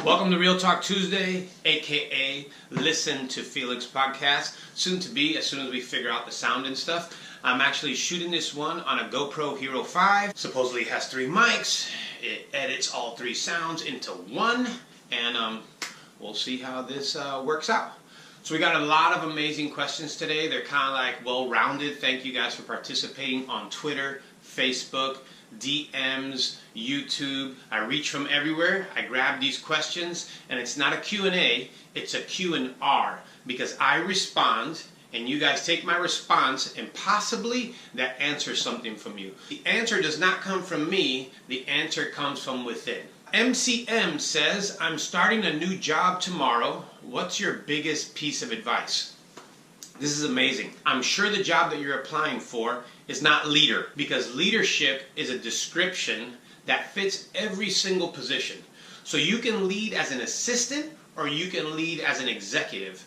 Welcome to Real Talk Tuesday, aka Listen to Felix podcast. Soon to be, as soon as we figure out the sound and stuff. I'm actually shooting this one on a GoPro Hero 5. Supposedly it has 3 mics. It edits all 3 sounds into one, and we'll see how this works out. So we got a lot of amazing questions today. They're kind of like well-rounded. Thank you guys for participating on Twitter, Facebook, DMs, YouTube. I reach from everywhere. I grab these questions, and it's not a Q&A, it's a Q&R, because I respond, and you guys take my response, and possibly that answers something from you. The answer does not come from me, the answer comes from within. MCM says, I'm starting a new job tomorrow. What's your biggest piece of advice? This is amazing. I'm sure the job that you're applying for is not leader, because leadership is a description that fits every single position. So you can lead as an assistant or you can lead as an executive.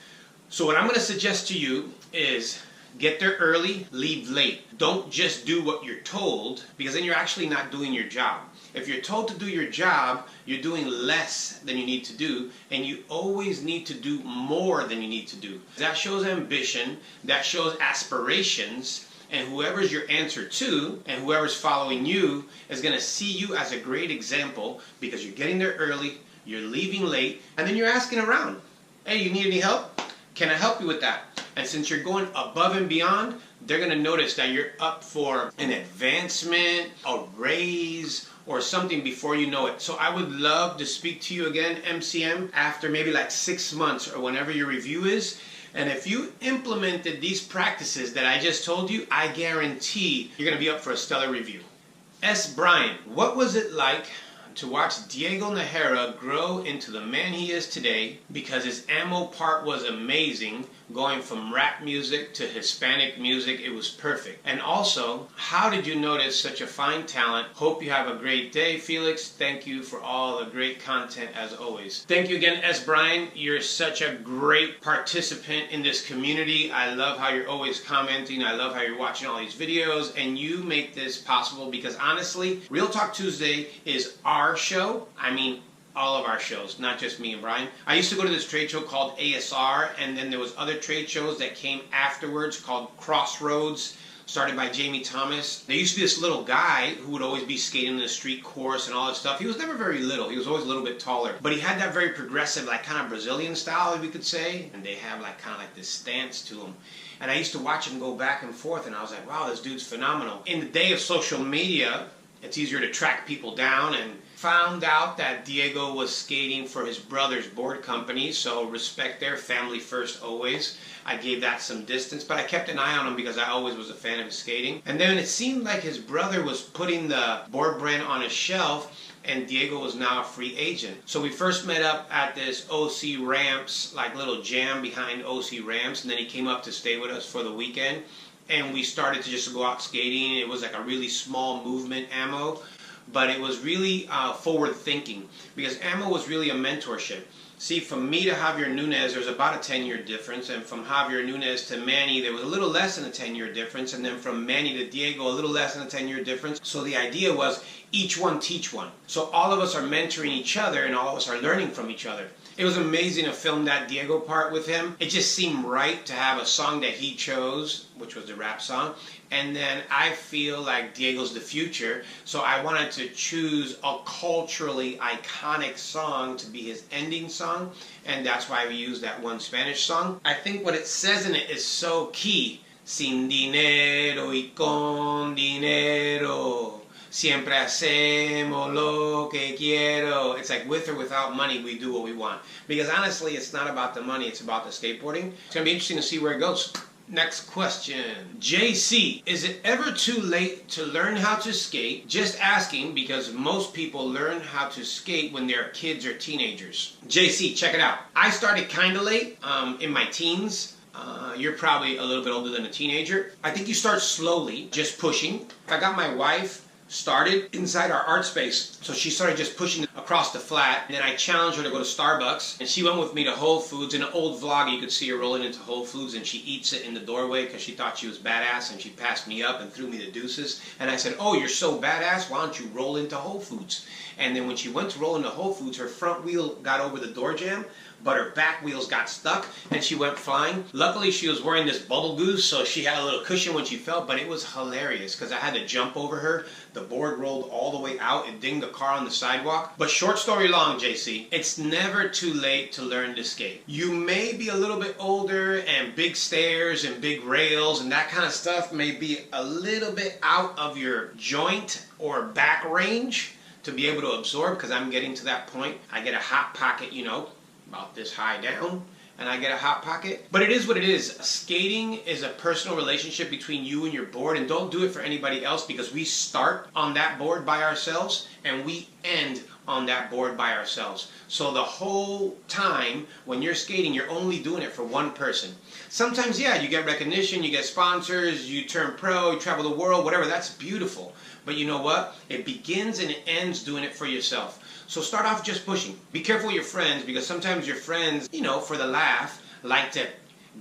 So what I'm going to suggest to you is get there early, leave late. Don't just do what you're told, because then you're actually not doing your job. If you're told to do your job, you're doing less than you need to do, and you always need to do more than you need to do. That shows ambition, that shows aspirations, and whoever's your answer to, and whoever's following you, is going to see you as a great example, because you're getting there early, you're leaving late, and then you're asking around. Hey, you need any help? Can I help you with that? And since you're going above and beyond, they're going to notice that you're up for an advancement, a raise, or something before you know it. So I would love to speak to you again, MCM, after maybe like 6 months or whenever your review is. And if you implemented these practices that I just told you, I guarantee you're going to be up for a stellar review. S. Brian, what was it like to watch Diego Najera grow into the man he is today, because his ammo part was amazing, going from rap music to Hispanic music, it was perfect. And also, how did you notice such a fine talent? Hope you have a great day, Felix. Thank you for all the great content as always. Thank you again, S. Brian. You're such a great participant in this community. I love how you're always commenting. I love how you're watching all these videos, and you make this possible, because honestly, Real Talk Tuesday is our show. I mean, all of our shows, not just me and Brian. I used to go to this trade show called ASR, and then there was other trade shows that came afterwards called Crossroads, started by Jamie Thomas. There used to be this little guy who would always be skating in the street course and all that stuff. He was never very little. He was always a little bit taller. But he had that very progressive, like kind of Brazilian style, we could say. And they have like kind of like this stance to him. And I used to watch him go back and forth, and I was like, wow, this dude's phenomenal. In the day of social media, it's easier to track people down, and found out that Diego was skating for his brother's board company, so respect there, family first always. I gave that some distance, but I kept an eye on him because I always was a fan of his skating. And then it seemed like his brother was putting the board brand on a shelf, and Diego was now a free agent. So we first met up at this OC Ramps, like little jam behind OC Ramps, and then he came up to stay with us for the weekend. And we started to just go out skating. It was like a really small movement ammo, but it was really forward thinking, because ammo was really a mentorship. See, from me to Javier Nunez, there's about a 10-year difference, and from Javier Nunez to Manny, there was a little less than a 10-year difference, and then from Manny to Diego, a little less than a 10-year difference. So the idea was each one teach one. So all of us are mentoring each other, and all of us are learning from each other. It was amazing to film that Diego part with him. It just seemed right to have a song that he chose, which was the rap song. And then I feel like Diego's the future, so I wanted to choose a culturally iconic song to be his ending song, and that's why we used that one Spanish song. I think what it says in it is so key. Sin dinero y con dinero, siempre hacemos lo que quiero. It's like with or without money, we do what we want. Because honestly, it's not about the money, it's about the skateboarding. It's going to be interesting to see where it goes. Next question. JC, is it ever too late to learn how to skate? Just asking, because most people learn how to skate when they're kids or teenagers. JC, check it out. I started kind of late, in my teens. You're probably a little bit older than a teenager. I think you start slowly, just pushing. If I got my wife started inside our art space. So she started just pushing across the flat, and then I challenged her to go to Starbucks, and she went with me to Whole Foods. In an old vlog, you could see her rolling into Whole Foods, and she eats it in the doorway because she thought she was badass, and she passed me up and threw me the deuces. And I said, oh, you're so badass, why don't you roll into Whole Foods? And then when she went to roll into Whole Foods, her front wheel got over the door jamb, but her back wheels got stuck, and she went flying. Luckily, she was wearing this bubble goose, so she had a little cushion when she fell, but it was hilarious because I had to jump over her. The board rolled all the way out and dinged the car on the sidewalk. But short story long, JC, it's never too late to learn to skate. You may be a little bit older, and big stairs and big rails and that kind of stuff may be a little bit out of your joint or back range to be able to absorb, because I'm getting to that point. I get a hot pocket, you know, about this high down, and I get a hot pocket. But it is what it is. Skating is a personal relationship between you and your board, and don't do it for anybody else, because we start on that board by ourselves and we end on that board by ourselves. So the whole time when you're skating, you're only doing it for one person. Sometimes, yeah, you get recognition, you get sponsors, you turn pro, you travel the world, whatever, that's beautiful. But you know what? It begins and it ends doing it for yourself. So start off just pushing. Be careful with your friends, because sometimes your friends, you know, for the laugh, like to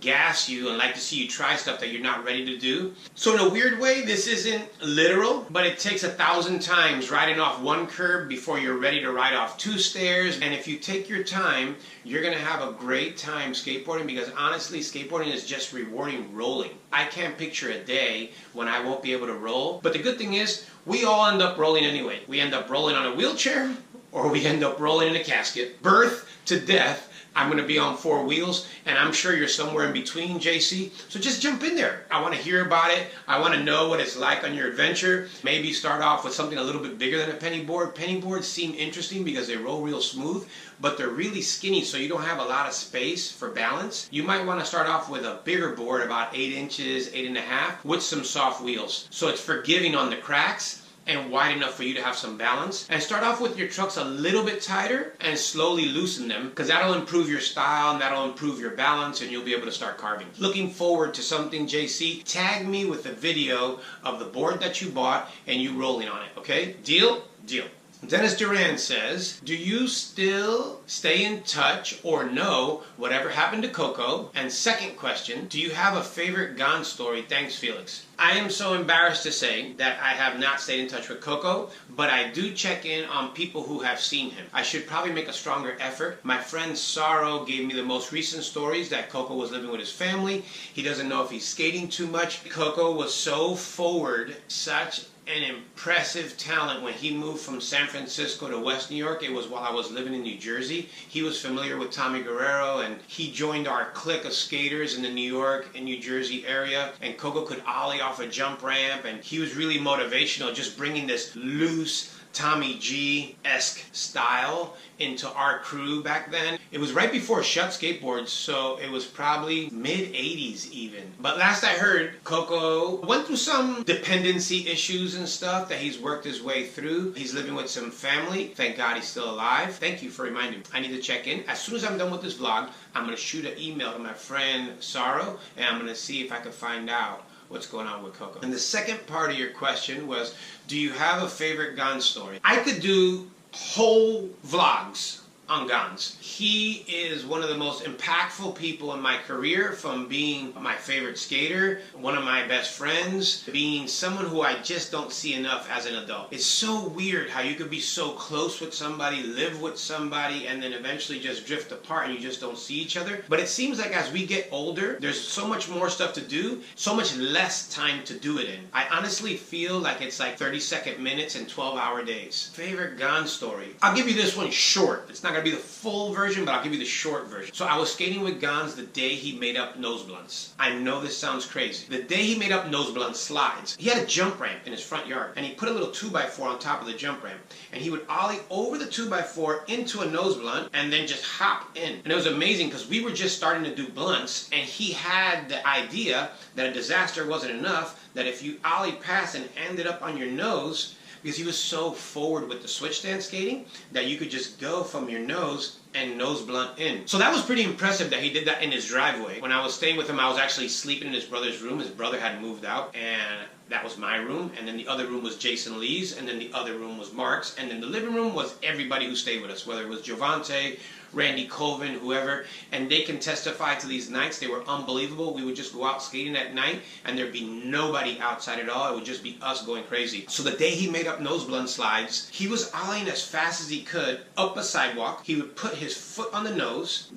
gas you and like to see you try stuff that you're not ready to do. So in a weird way, this isn't literal, but it takes 1,000 times riding off one curb before you're ready to ride off 2 stairs. And if you take your time, you're going to have a great time skateboarding, because honestly, skateboarding is just rewarding rolling. I can't picture a day when I won't be able to roll. But the good thing is, we all end up rolling anyway. We end up rolling on a wheelchair, or we end up rolling in a casket. Birth to death, I'm going to be on 4 wheels, and I'm sure you're somewhere in between, JC. So just jump in there. I want to hear about it. I want to know what it's like on your adventure. Maybe start off with something a little bit bigger than a penny board. Penny boards seem interesting because they roll real smooth, but they're really skinny, so you don't have a lot of space for balance. You might want to start off with a bigger board, about 8 inches, 8.5, with some soft wheels. So it's forgiving on the cracks and wide enough for you to have some balance. And start off with your trucks a little bit tighter and slowly loosen them, because that'll improve your style and that'll improve your balance, and you'll be able to start carving. Looking forward to something, JC. Tag me with a video of the board that you bought and you rolling on it, okay? Deal? Deal. Dennis Duran says, do you still stay in touch or know whatever happened to Coco? And second question, do you have a favorite Gone story? Thanks, Felix. I am so embarrassed to say that I have not stayed in touch with Coco, but I do check in on people who have seen him. I should probably make a stronger effort. My friend Sorrow gave me the most recent stories that Coco was living with his family. He doesn't know if he's skating too much. Coco was so forward, such an impressive talent. When he moved from San Francisco to West New York, it was while I was living in New Jersey. He was familiar with Tommy Guerrero, and he joined our clique of skaters in the New York and New Jersey area, and Coco could ollie off a jump ramp, and he was really motivational, just bringing this loose Tommy G-esque style into our crew back then. It was right before Shut Skateboards, so it was probably mid-80s even. But last I heard, Coco went through some dependency issues and stuff that he's worked his way through. He's living with some family. Thank God he's still alive. Thank you for reminding me. I need to check in. As soon as I'm done with this vlog, I'm going to shoot an email to my friend Sorrow, and I'm going to see if I can find out what's going on with Coco. And the second part of your question was, do you have a favorite Gone story? I could do whole vlogs on Gons. He is one of the most impactful people in my career, from being my favorite skater, one of my best friends, being someone who I just don't see enough as an adult. It's so weird how you could be so close with somebody, live with somebody, and then eventually just drift apart and you just don't see each other. But it seems like as we get older, there's so much more stuff to do, so much less time to do it in. I honestly feel like it's like 30-second minutes and 12-hour days. Favorite Gone story? I'll give you this one short. It's not going to be the full version, but I'll give you the short version. So I was skating with Gons the day he made up nose blunts. I know this sounds crazy. The day he made up nose blunt slides, he had a jump ramp in his front yard, and he put a little 2x4 on top of the jump ramp, and he would ollie over the 2x4 into a nose blunt and then just hop in. And it was amazing because we were just starting to do blunts, and he had the idea that a disaster wasn't enough, that if you ollie past and ended up on your nose, because he was so forward with the switch stand skating that you could just go from your nose and nose blunt in. So that was pretty impressive that he did that in his driveway. When I was staying with him, I was actually sleeping in his brother's room. His brother had moved out, and That was my room, and then the other room was Jason Lee's, and then the other room was Mark's, and then the living room was everybody who stayed with us, whether it was Jovante, Randy Colvin, whoever, and they can testify to these nights. They were unbelievable. We would just go out skating at night, and there'd be nobody outside at all. It would just be us going crazy. So the day he made up nose blunt slides, he was ollieing as fast as he could up a sidewalk. He would put his foot on the nose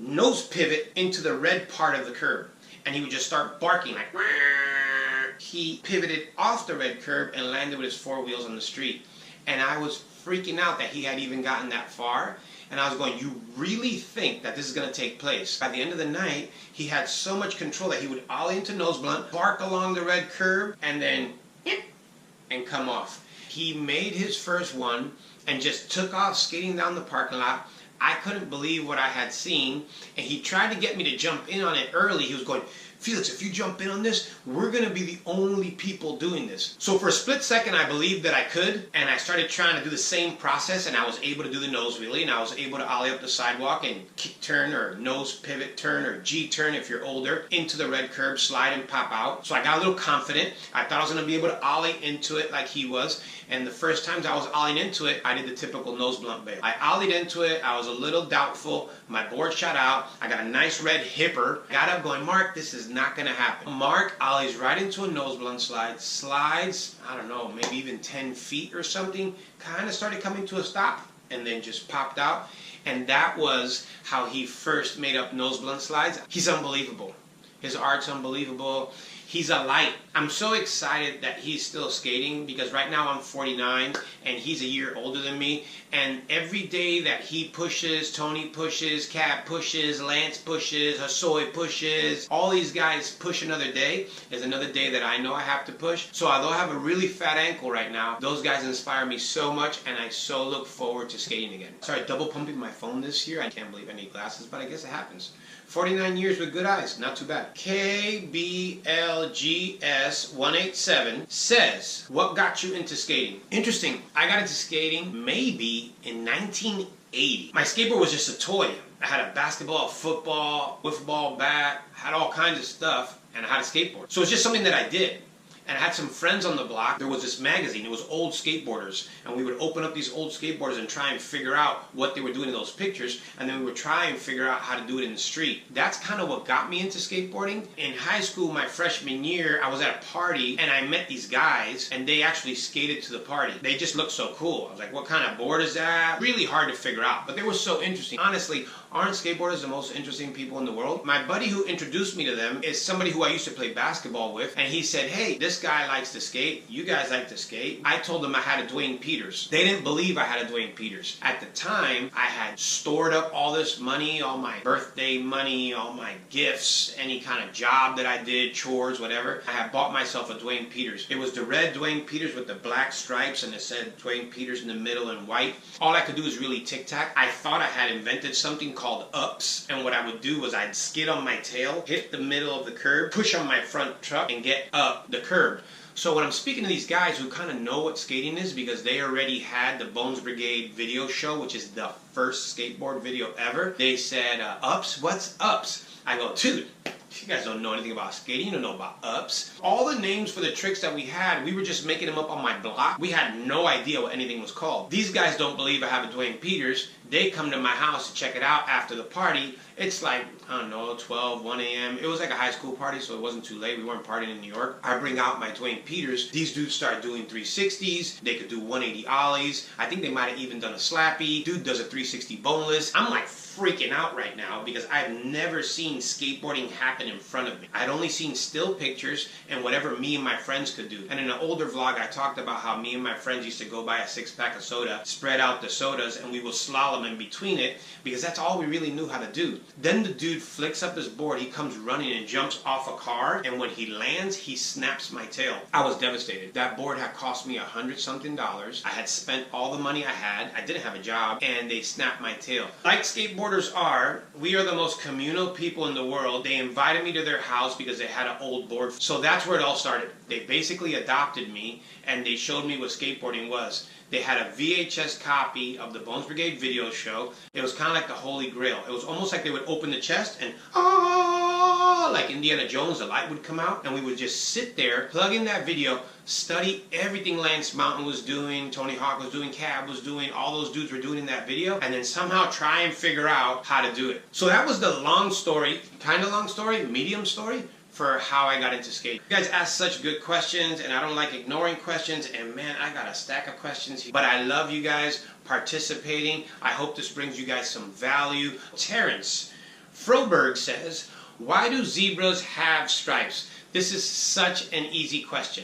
pivot into the red part of the curb, and he would just start barking like, Wah! He pivoted off the red curb and landed with his four wheels on the street. And I was freaking out that he had even gotten that far. And I was going, you really think that this is going to take place? By the end of the night, he had so much control that he would ollie into nose blunt, bark along the red curb, and then and come off. He made his first one and just took off skating down the parking lot. I couldn't believe what I had seen, and he tried to get me to jump in on it early. He was going, Felix, if you jump in on this, we're going to be the only people doing this. So for a split second, I believed that I could, and I started trying to do the same process, and I was able to do the nose wheelie, and I was able to ollie up the sidewalk and kick turn or nose pivot turn or G turn if you're older into the red curb, slide and pop out. So I got a little confident. I thought I was going to be able to ollie into it like he was, and the first times I was ollieing into it, I did the typical nose blunt bail. I ollied into it. I was a little doubtful. My board shot out. I got a nice red hipper. Got up going, Mark, this is not going to happen. Mark ollies right into a nose blunt slide, slides, I don't know, maybe even 10 feet or something, kind of started coming to a stop, and then just popped out. And that was how he first made up nose blunt slides. He's unbelievable. His art's unbelievable. He's a light. I'm so excited that he's still skating because right now I'm 49 and he's a year older than me. And every day that he pushes, Tony pushes, Cat pushes, Lance pushes, Hasoy pushes, all these guys push another day is another day that I know I have to push. So although I have a really fat ankle right now, those guys inspire me so much and I so look forward to skating again. Sorry, double pumping my phone this year. I can't believe I need glasses, but I guess it happens. 49 years with good eyes, not too bad. KBLGS187 says, what got you into skating? Interesting, I got into skating maybe in 1980. My skateboard was just a toy. I had a basketball, football, wiffle ball bat, had all kinds of stuff, and I had a skateboard. So it's just something that I did. And I had some friends on the block. There was this magazine. It was old skateboarders. And we would open up these old skateboarders and try and figure out what they were doing in those pictures. And then we would try and figure out how to do it in the street. That's kind of what got me into skateboarding. In high school, my freshman year, I was at a party and I met these guys and they actually skated to the party. They just looked so cool. I was like, what kind of board is that? Really hard to figure out. But they were so interesting. Honestly, aren't skateboarders the most interesting people in the world? My buddy who introduced me to them is somebody who I used to play basketball with. And he said, hey, this guy likes to skate. You guys like to skate. I told them I had a Dwayne Peters. They didn't believe I had a Dwayne Peters. At the time, I had stored up all this money, all my birthday money, all my gifts, any kind of job that I did, chores, whatever. I had bought myself a Dwayne Peters. It was the red Dwayne Peters with the black stripes and it said Dwayne Peters in the middle in white. All I could do was really tic-tac. I thought I had invented something called ups, and what I would do was I'd skid on my tail, hit the middle of the curb, push on my front truck, and get up the curb. So when I'm speaking to these guys who kind of know what skating is because they already had the Bones Brigade video show, which is the first skateboard video ever, they said, ups? What's ups? I go, dude, you guys don't know anything about skating. You don't know about ups. All the names for the tricks that we had, we were just making them up on my block. We had no idea what anything was called. These guys don't believe I have a Dwayne Peters. They come to my house to check it out after the party. It's like, I don't know, 12, 1 a.m. It was like a high school party, so it wasn't too late. We weren't partying in New York. I bring out my Dwayne Peters. These dudes start doing 360s. They could do 180 ollies. I think they might have even done a slappy. Dude does a 360 boneless. I'm like freaking out right now because I've never seen skateboarding happen in front of me. I'd only seen still pictures and whatever me and my friends could do. And in an older vlog, I talked about how me and my friends used to go buy a 6-pack of soda, spread out the sodas, and we will slalom in between it because that's all we really knew how to do. Then the dude flicks up his board, he comes running and jumps off a car, and when he lands, he snaps my tail. I was devastated. That board had cost me $100-something. I had spent all the money I had. I didn't have a job, and they snapped my tail. Like skateboarders are, we are the most communal people in the world. They invited me to their house because they had an old board. So that's where it all started. They basically adopted me, and they showed me what skateboarding was. They had a VHS copy of the Bones Brigade video show. It was kind of like the Holy Grail. It was almost like they would open the chest and, ah! oh, like Indiana Jones, the light would come out, and we would just sit there, plug in that video, study everything Lance Mountain was doing, Tony Hawk was doing, Cab was doing, all those dudes were doing in that video, and then somehow try and figure out how to do it. So that was the long story, kind of long story, medium story, for how I got into skate. You guys ask such good questions, and I don't like ignoring questions, and man, I got a stack of questions here. But I love you guys participating. I hope this brings you guys some value. Terrence Froberg says, why do zebras have stripes? This is such an easy question.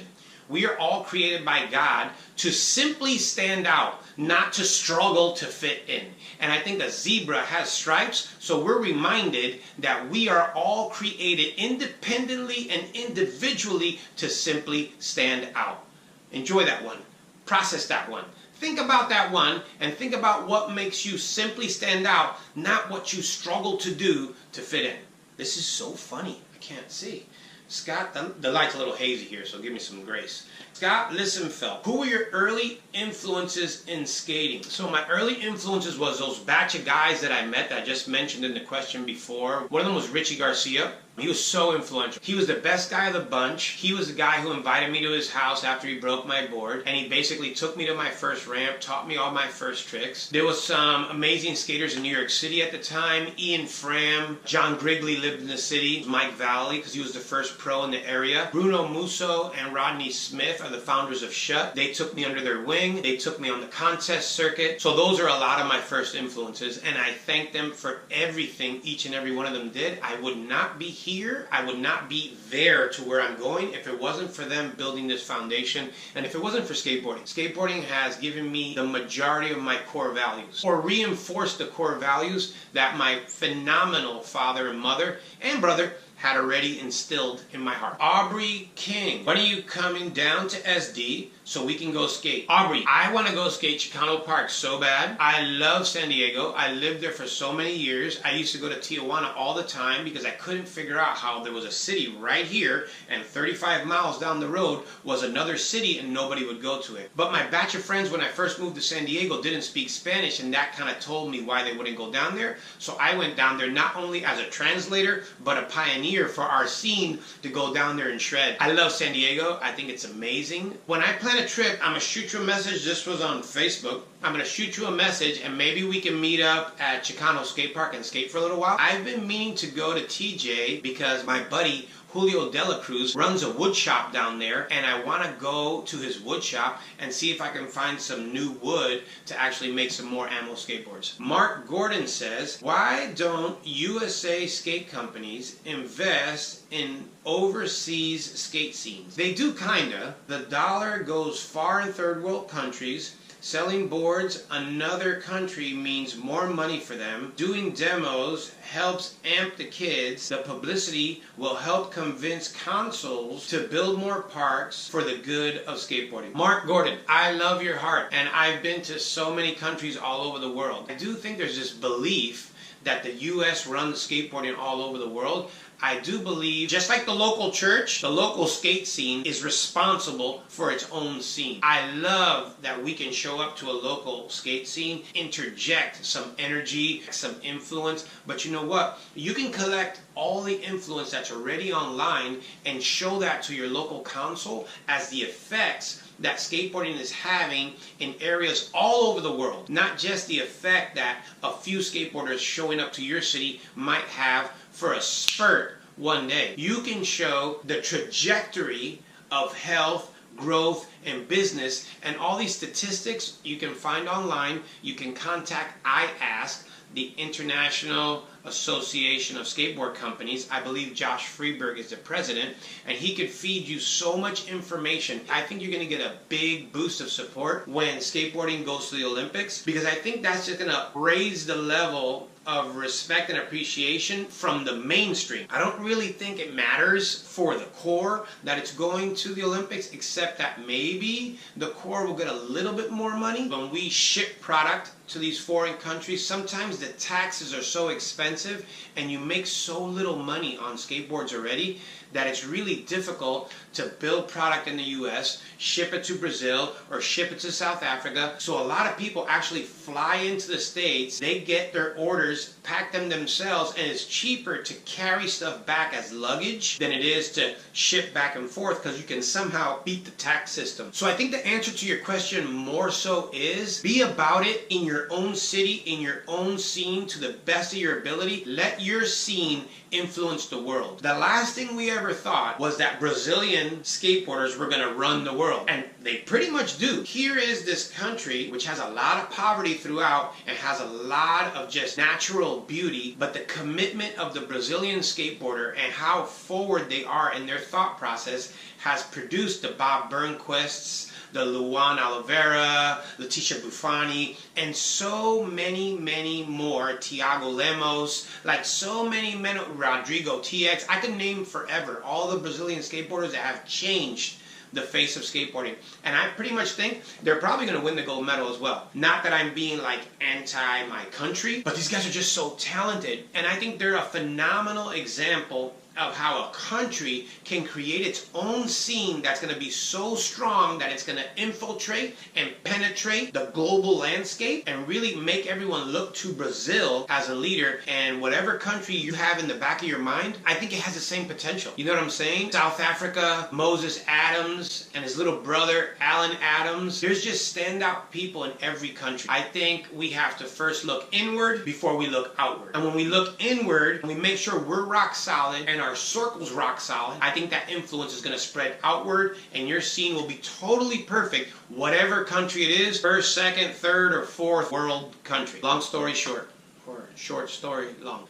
We are all created by God to simply stand out, not to struggle to fit in. And I think a zebra has stripes, so we're reminded that we are all created independently and individually to simply stand out. Enjoy that one. Process that one. Think about that one, and think about what makes you simply stand out, not what you struggle to do to fit in. This is so funny. I can't see. Scott, the light's a little hazy here, so give me some grace. Scott Lissenfeld, who were your early influences in skating? So my early influences was those batch of guys that I met that I just mentioned in the question before. One of them was Richie Garcia. He was so influential. He was the best guy of the bunch. He was the guy who invited me to his house after he broke my board, and he basically took me to my first ramp, taught me all my first tricks. There was some amazing skaters in New York City at the time. Ian Fram, John Grigley lived in the city, Mike Valley, because he was the first pro in the area. Bruno Musso and Rodney Smith are the founders of Shut. They took me under their wing. They took me on the contest circuit. So those are a lot of my first influences, and I thank them for everything each and every one of them did. I would not be here, I would not be there to where I'm going if it wasn't for them building this foundation, and if it wasn't for skateboarding. Skateboarding has given me the majority of my core values, or reinforced the core values that my phenomenal father and mother and brother had already instilled in my heart. Aubrey King, when are you coming down to SD so we can go skate? Aubrey, I want to go skate Chicano Park so bad. I love San Diego. I lived there for so many years. I used to go to Tijuana all the time because I couldn't figure out how there was a city right here and 35 miles down the road was another city and nobody would go to it. But my batch of friends when I first moved to San Diego didn't speak Spanish, and that kind of told me why they wouldn't go down there. So I went down there not only as a translator, but a pioneer for our scene to go down there and shred. I love San Diego. I think it's amazing. When I plan a trip, I'm going to shoot you a message. This was on Facebook. I'm going to shoot you a message, and maybe we can meet up at Chicano Skate Park and skate for a little while. I've been meaning to go to TJ because my buddy Julio De La Cruz runs a wood shop down there, and I want to go to his wood shop and see if I can find some new wood to actually make some more ammo skateboards. Mark Gordon says, why don't USA skate companies invest in overseas skate scenes? They do kinda. The dollar goes far in third world countries. Selling boards another country means more money for them. Doing demos helps amp the kids. The publicity will help convince consoles to build more parks for the good of skateboarding. Mark Gordon, I love your heart, and I've been to so many countries all over the world. I do think there's this belief that the U.S. runs skateboarding all over the world. I do believe, just like the local church, the local skate scene is responsible for its own scene. I love that we can show up to a local skate scene, interject some energy, some influence, but you know what? You can collect all the influence that's already online and show that to your local council as the effects that skateboarding is having in areas all over the world. Not just the effect that a few skateboarders showing up to your city might have for a spurt one day. You can show the trajectory of health, growth, and business, and all these statistics you can find online. You can contact IASK, the International Association of Skateboard Companies. I believe Josh Freeberg is the president, and he could feed you so much information. I think you're going to get a big boost of support when skateboarding goes to the Olympics, because I think that's just going to raise the level of respect and appreciation from the mainstream. I don't really think it matters for the core that it's going to the Olympics, except that maybe the core will get a little bit more money. When we ship product to these foreign countries, sometimes the taxes are so expensive and you make so little money on skateboards already that it's really difficult to build product in the US, ship it to Brazil, or ship it to South Africa. So a lot of people actually fly into the States. They get their orders pack them themselves, and it's cheaper to carry stuff back as luggage than it is to ship back and forth, because you can somehow beat the tax system. So I think the answer to your question more so is be about it in your own city, in your own scene, to the best of your ability. Let your scene influence the world. The last thing we ever thought was that Brazilian skateboarders were going to run the world, and they pretty much do. Here is this country which has a lot of poverty throughout and has a lot of just natural beauty, but the commitment of the Brazilian skateboarder and how forward they are in their thought process has produced the Bob Burnquists, the Luan Oliveira, Leticia Buffani, and so many, many more, Tiago Lemos, like so many men, Rodrigo TX. I could name forever all the Brazilian skateboarders that have changed the face of skateboarding. And I pretty much think they're probably going to win the gold medal as well. Not that I'm being like anti my country, but these guys are just so talented. And I think they're a phenomenal example of how a country can create its own scene that's going to be so strong that it's going to infiltrate and penetrate the global landscape and really make everyone look to Brazil as a leader. And whatever country you have in the back of your mind, I think it has the same potential. You know what I'm saying? South Africa, Moses Adams and his little brother Alan Adams. There's just standout people in every country. I think we have to first look inward before we look outward. And when we look inward, we make sure we're rock solid and our circle's rock solid, I think that influence is going to spread outward and your scene will be totally perfect, whatever country it is, first, second, third, or fourth world country. Long story short, or short story long.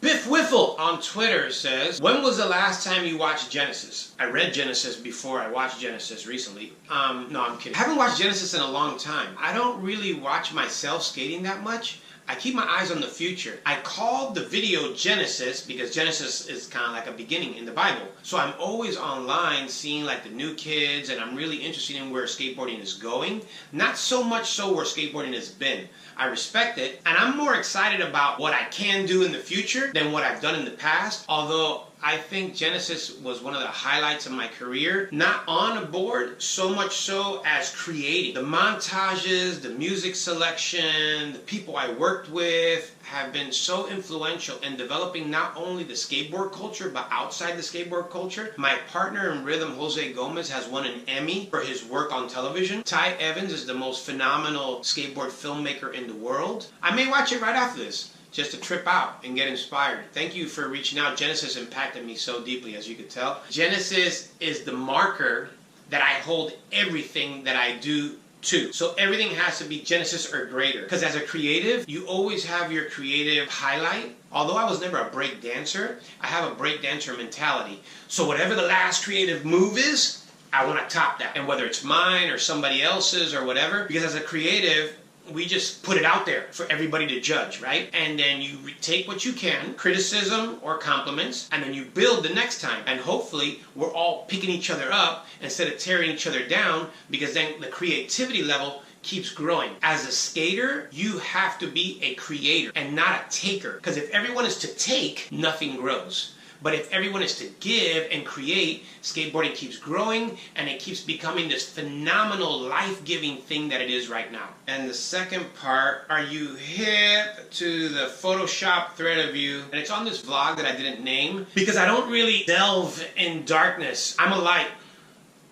Biff Wiffle on Twitter says, when was the last time you watched Genesis? I read Genesis before I watched Genesis recently. No, I'm kidding. I haven't watched Genesis in a long time. I don't really watch myself skating that much. I keep my eyes on the future. I called the video Genesis because Genesis is kind of like a beginning in the Bible. So I'm always online seeing like the new kids, and I'm really interested in where skateboarding is going. Not so much so where skateboarding has been. I respect it, and I'm more excited about what I can do in the future than what I've done in the past. Although I think Genesis was one of the highlights of my career. Not on a board, so much so as creating. The montages, the music selection, the people I worked with have been so influential in developing not only the skateboard culture, but outside the skateboard culture. My partner in rhythm, Jose Gomez, has won an Emmy for his work on television. Ty Evans is the most phenomenal skateboard filmmaker in the world. I may watch it right after this, just to trip out and get inspired. Thank you for reaching out. Genesis impacted me so deeply, as you could tell. Genesis is the marker that I hold everything that I do to. So everything has to be Genesis or greater. Because as a creative, you always have your creative highlight. Although I was never a break dancer, I have a break dancer mentality. So whatever the last creative move is, I want to top that. And whether it's mine or somebody else's or whatever, because as a creative, we just put it out there for everybody to judge, right? And then you take what you can, criticism or compliments, and then you build the next time. And hopefully we're all picking each other up instead of tearing each other down, because then the creativity level keeps growing. As a skater, you have to be a creator and not a taker. Because if everyone is to take, nothing grows. But if everyone is to give and create, skateboarding keeps growing and it keeps becoming this phenomenal life-giving thing that it is right now. And the second part, are you hip to the Photoshop thread of you? And it's on this vlog that I didn't name because I don't really delve in darkness. I'm a light,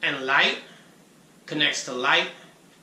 and light connects to light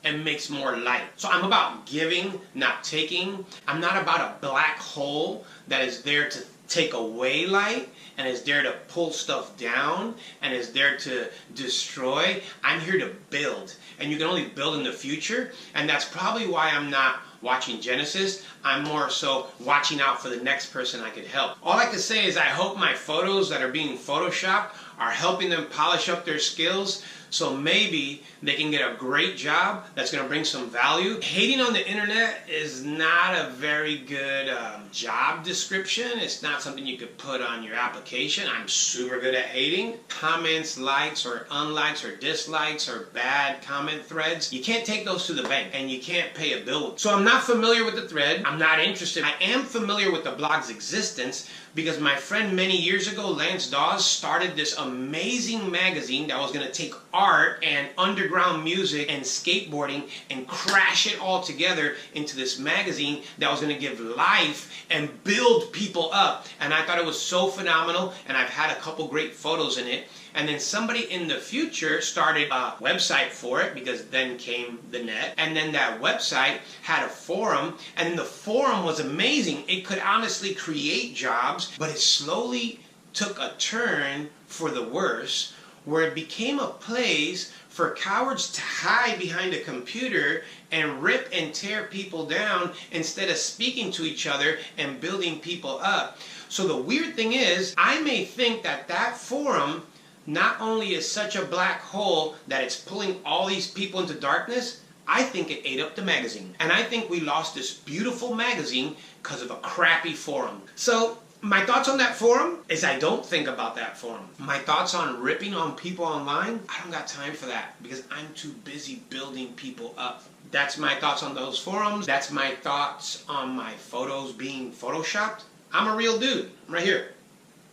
and makes more light. So I'm about giving, not taking. I'm not about a black hole that is there to take away light and is there to pull stuff down and is there to destroy. I'm here to build, and you can only build in the future, and that's probably why I'm not watching Genesis. I'm more so watching out for the next person I could help. All I can say is I hope my photos that are being photoshopped are helping them polish up their skills, so maybe they can get a great job that's going to bring some value. Hating on the internet is not a very good job description. It's not something you could put on your application. I'm super good at hating. Comments, likes or unlikes or dislikes or bad comment threads, you can't take those to the bank and you can't pay a bill with. So I'm not familiar with the thread. I'm not interested. I am familiar with the blog's existence because my friend many years ago, Lance Dawes, started this amazing magazine that was going to take art and underground music and skateboarding and crash it all together into this magazine that was going to give life and build people up. And I thought it was so phenomenal, and I've had a couple great photos in it. And then somebody in the future started a website for it, because then came the net. And then that website had a forum, and then the forum was amazing. It could honestly create jobs, but it slowly took a turn for the worse, where it became a place for cowards to hide behind a computer and rip and tear people down instead of speaking to each other and building people up. So the weird thing is, I may think that that forum not only is such a black hole that it's pulling all these people into darkness, I think it ate up the magazine. And I think we lost this beautiful magazine because of a crappy forum. So my thoughts on that forum is I don't think about that forum. My thoughts on ripping on people online, I don't got time for that because I'm too busy building people up. That's my thoughts on those forums. That's my thoughts on my photos being photoshopped. I'm a real dude right here.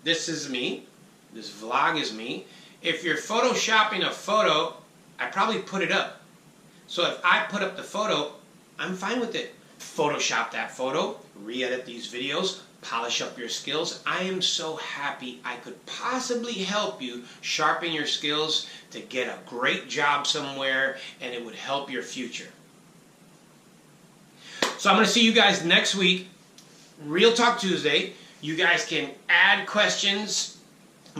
This is me. This vlog is me. If you're photoshopping a photo, I probably put it up. So if I put up the photo, I'm fine with it. Photoshop that photo, re-edit these videos, polish up your skills. I am so happy I could possibly help you sharpen your skills to get a great job somewhere, and it would help your future. So I'm going to see you guys next week, Real Talk Tuesday. You guys can add questions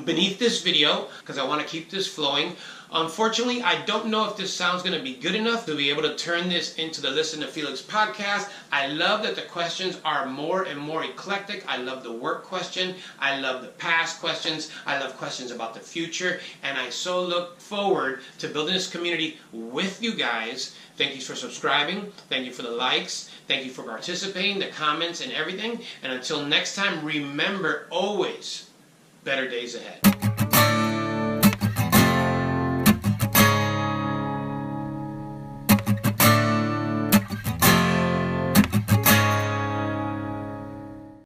beneath this video because I want to keep this flowing. Unfortunately, I don't know if this sound's going to be good enough to be able to turn this into the Listen to Felix podcast. I love that the questions are more and more eclectic. I love the work question. I love the past questions. I love questions about the future. And I so look forward to building this community with you guys. Thank you for subscribing. Thank you for the likes. Thank you for participating, the comments, and everything. And until next time, remember always, better days ahead.